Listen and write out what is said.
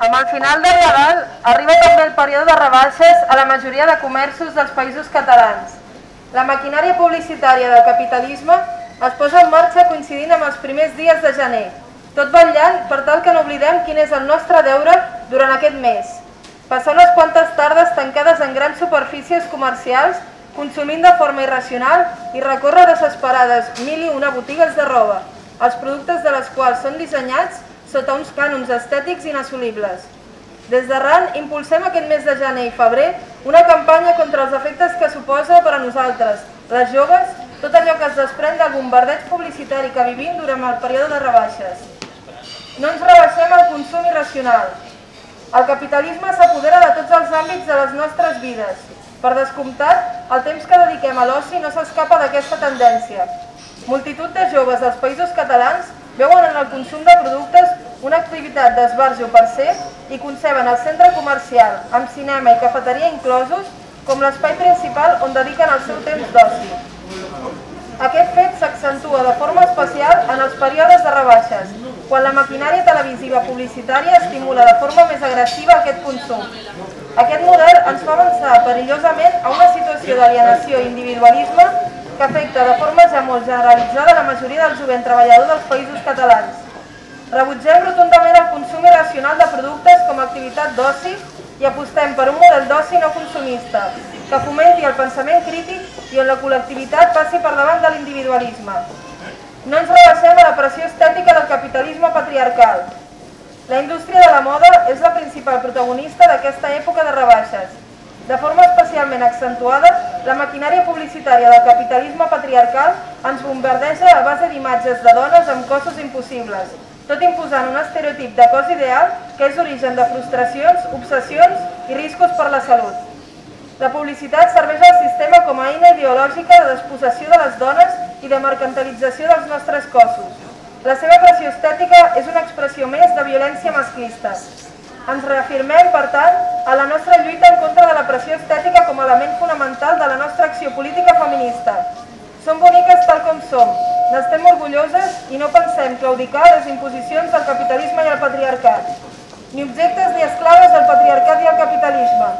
Amb el final del Nadal arriba també el període de rebaixes a la majoria de comerços dels països catalans. La maquinària publicitària del capitalisme es posa en marxa coincidint amb els primers dies de gener, tot vetllant per tal que no oblidem quin és el nostre deure durant aquest mes. Passar unes quantes tardes tancades en grans superfícies comercials, consumint de forma irracional i recórrer desesperades 1001 botigues de roba, els productes de les quals són dissenyats sota uns cànons estètics inassolibles. Des d'Arran impulsem aquest mes de gener i febrer una campanya contra els efectes que suposa per a nosaltres, les joves, tot allò que es desprèn del bombardeig publicitari que vivim durant el període de rebaixes. No ens rebaixem al consum irracional. El capitalisme s'apodera de tots els àmbits de les nostres vides. Per descomptat, el temps que dediquem a l'oci no s'escapa d'aquesta tendència. Multitud de joves dels països catalans veuen en el consum de productes una activitat d'esbarjo per ser i conceben el centre comercial, amb cinema i cafeteria inclosos, com l'espai principal on dediquen el seu temps d'oci. Aquest fet s'accentua de forma especial en els períodes de rebaixes, quan la maquinària televisiva publicitària estimula de forma més agressiva aquest consum. Aquest model ens fa avançar perillosament a una situació d'alienació i individualisme que afecta de forma ja molt generalitzada la majoria del jovent treballador dels països catalans. Rebutgem rotundament el consum irracional de productes com a activitat d'oci i apostem per un model d'oci no consumista, que fomenti el pensament crític i on la col·lectivitat passi per davant de l'individualisme. No ens rebaixem a la pressió estètica del capitalisme patriarcal. La indústria de la moda és la principal protagonista d'aquesta època de rebaixes. De forma especialment accentuada, la maquinària publicitària del capitalisme patriarcal ens bombardeja a base d'imatges de dones amb cossos impossibles, tot imposant un estereotip de cos ideal que és origen de frustracions, obsessions i riscos per la salut. La publicitat serveix al sistema com a eina ideològica de despossessió de les dones i de mercantilització dels nostres cossos. La seva pressió estètica és una expressió més de violència masclista. Ens reafirmem, per tant, a la nostra lluita en contra de la pressió estètica com a element fonamental de la nostra acció política feminista. Som boniques tal com som, n'estem orgulloses i no pensem claudicar les imposicions del capitalisme i el patriarcat. Ni objectes ni esclaves del patriarcat i el capitalisme.